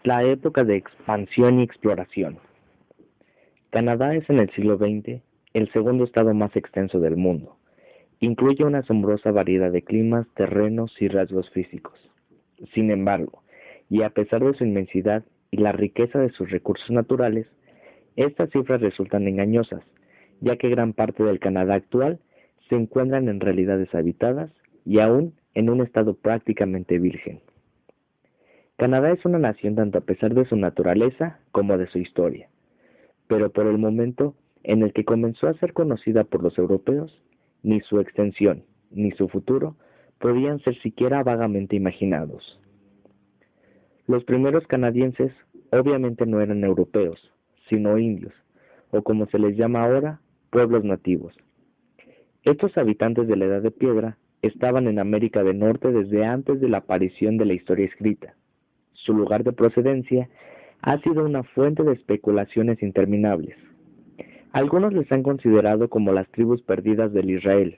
La época de expansión y exploración. Canadá es en el siglo XX el segundo estado más extenso del mundo. Incluye una asombrosa variedad de climas, terrenos y rasgos físicos. Sin embargo, y a pesar de su inmensidad y la riqueza de sus recursos naturales, estas cifras resultan engañosas, ya que gran parte del Canadá actual se encuentran en realidades habitadas y aún en un estado prácticamente virgen. Canadá es una nación tanto a pesar de su naturaleza como de su historia, pero por el momento en el que comenzó a ser conocida por los europeos, ni su extensión ni su futuro podían ser siquiera vagamente imaginados. Los primeros canadienses obviamente no eran europeos, sino indios, o como se les llama ahora, pueblos nativos. Estos habitantes de la Edad de Piedra estaban en América del Norte desde antes de la aparición de la historia escrita. Su lugar de procedencia ha sido una fuente de especulaciones interminables. Algunos les han considerado como las tribus perdidas del Israel.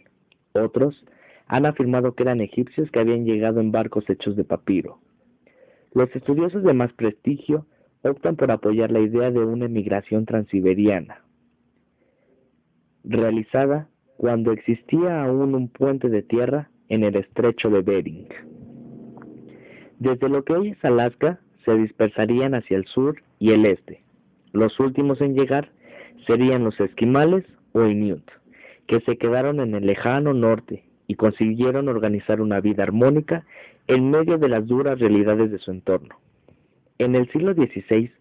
Otros han afirmado que eran egipcios que habían llegado en barcos hechos de papiro. Los estudiosos de más prestigio optan por apoyar la idea de una emigración transiberiana, realizada cuando existía aún un puente de tierra en el estrecho de Bering. Desde lo que hoy es Alaska, se dispersarían hacia el sur y el este. Los últimos en llegar serían los esquimales o inuit, que se quedaron en el lejano norte y consiguieron organizar una vida armónica en medio de las duras realidades de su entorno. En el siglo XVI,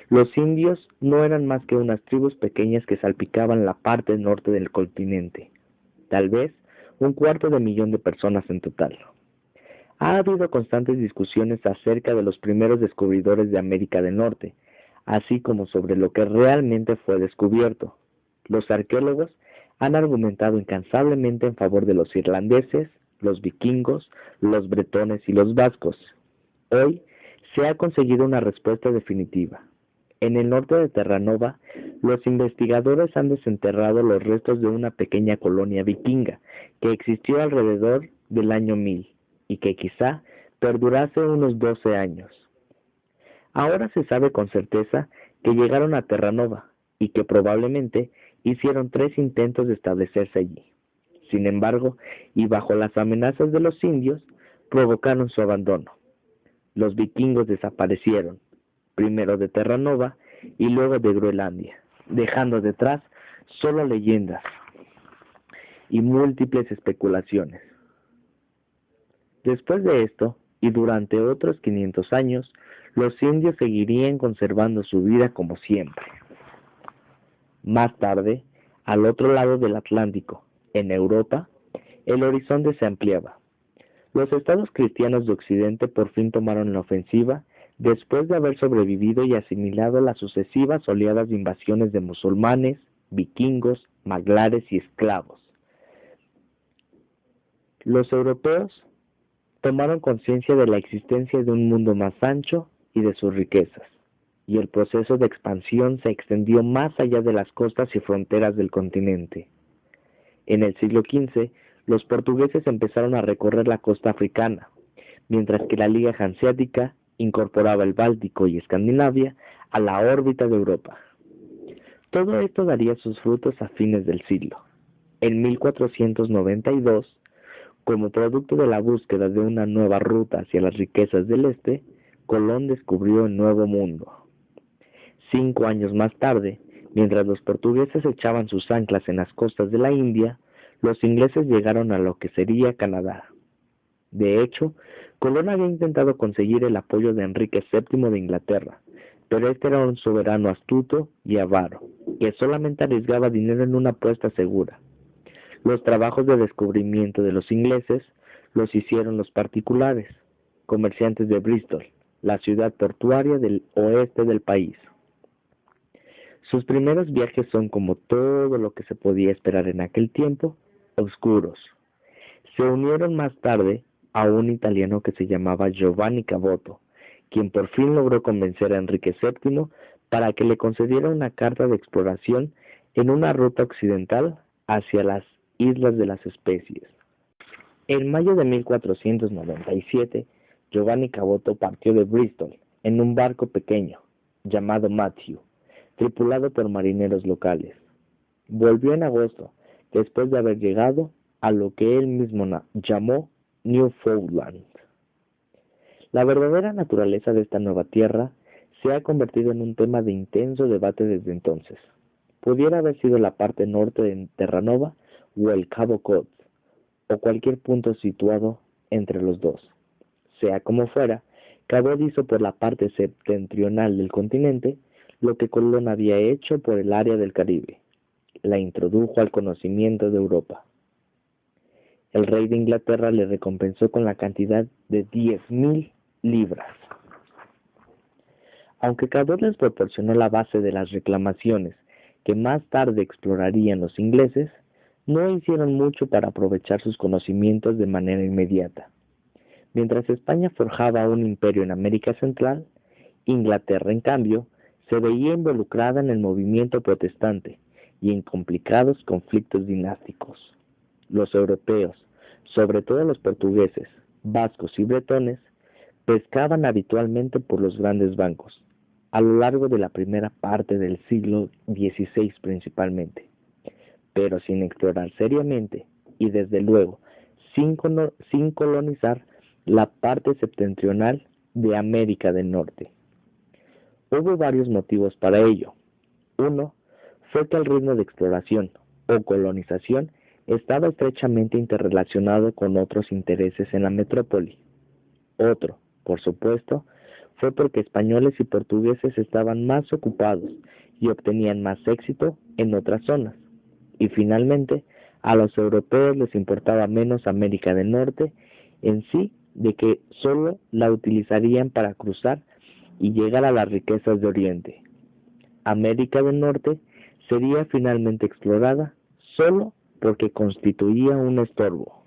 los indios no eran más que unas tribus pequeñas que salpicaban la parte norte del continente, tal vez 250,000 de personas en total. Ha habido constantes discusiones acerca de los primeros descubridores de América del Norte, así como sobre lo que realmente fue descubierto. Los arqueólogos han argumentado incansablemente en favor de los irlandeses, los vikingos, los bretones y los vascos. Hoy se ha conseguido una respuesta definitiva. En el norte de Terranova, los investigadores han desenterrado los restos de una pequeña colonia vikinga que existió alrededor del año 1000 y que quizá perdurase unos 12 años. Ahora se sabe con certeza que llegaron a Terranova y que probablemente hicieron 3 intentos de establecerse allí. Sin embargo, y bajo las amenazas de los indios, provocaron su abandono. Los vikingos desaparecieron, primero de Terranova y luego de Groenlandia, dejando detrás solo leyendas y múltiples especulaciones. Después de esto, y durante otros 500 años, los indios seguirían conservando su vida como siempre. Más tarde, al otro lado del Atlántico, en Europa, el horizonte se ampliaba. Los estados cristianos de Occidente por fin tomaron la ofensiva después de haber sobrevivido y asimilado las sucesivas oleadas de invasiones de musulmanes, vikingos, maglares y esclavos. Los europeos tomaron conciencia de la existencia de un mundo más ancho y de sus riquezas, y el proceso de expansión se extendió más allá de las costas y fronteras del continente. En el siglo XV, los portugueses empezaron a recorrer la costa africana, mientras que la Liga Hanseática incorporaba el Báltico y Escandinavia a la órbita de Europa. Todo esto daría sus frutos a fines del siglo. En 1492, como producto de la búsqueda de una nueva ruta hacia las riquezas del este, Colón descubrió el Nuevo Mundo. 5 años más tarde, mientras los portugueses echaban sus anclas en las costas de la India, los ingleses llegaron a lo que sería Canadá. De hecho, Colón había intentado conseguir el apoyo de Enrique VII de Inglaterra, pero este era un soberano astuto y avaro, que solamente arriesgaba dinero en una apuesta segura. Los trabajos de descubrimiento de los ingleses los hicieron los particulares, comerciantes de Bristol, la ciudad portuaria del oeste del país. Sus primeros viajes son, como todo lo que se podía esperar en aquel tiempo, oscuros. Se unieron más tarde a un italiano que se llamaba Giovanni Caboto, quien por fin logró convencer a Enrique VII para que le concediera una carta de exploración en una ruta occidental hacia las Islas de las Especies. En mayo de 1497, Giovanni Caboto partió de Bristol en un barco pequeño, llamado Matthew, tripulado por marineros locales. Volvió en agosto, después de haber llegado a lo que él mismo llamó Newfoundland. La verdadera naturaleza de esta nueva tierra se ha convertido en un tema de intenso debate desde entonces. Pudiera haber sido la parte norte de Terranova o el Cabo Cod, o cualquier punto situado entre los dos. Sea como fuera, Cabot hizo por la parte septentrional del continente lo que Colón había hecho por el área del Caribe. La introdujo al conocimiento de Europa. El rey de Inglaterra le recompensó con la cantidad de 10,000 libras. Aunque Cabot les proporcionó la base de las reclamaciones que más tarde explorarían los ingleses, no hicieron mucho para aprovechar sus conocimientos de manera inmediata. Mientras España forjaba un imperio en América Central, Inglaterra, en cambio, se veía involucrada en el movimiento protestante y en complicados conflictos dinásticos. Los europeos, sobre todo los portugueses, vascos y bretones, pescaban habitualmente por los grandes bancos, a lo largo de la primera parte del siglo XVI principalmente, pero sin explorar seriamente y desde luego sin colonizar la parte septentrional de América del Norte. Hubo varios motivos para ello. Uno fue que el ritmo de exploración o colonización estaba estrechamente interrelacionado con otros intereses en la metrópoli. Otro, por supuesto, fue porque españoles y portugueses estaban más ocupados y obtenían más éxito en otras zonas. Y finalmente, a los europeos les importaba menos América del Norte en sí, de que solo la utilizarían para cruzar y llegar a las riquezas de Oriente. América del Norte sería finalmente explorada solo porque constituía un estorbo.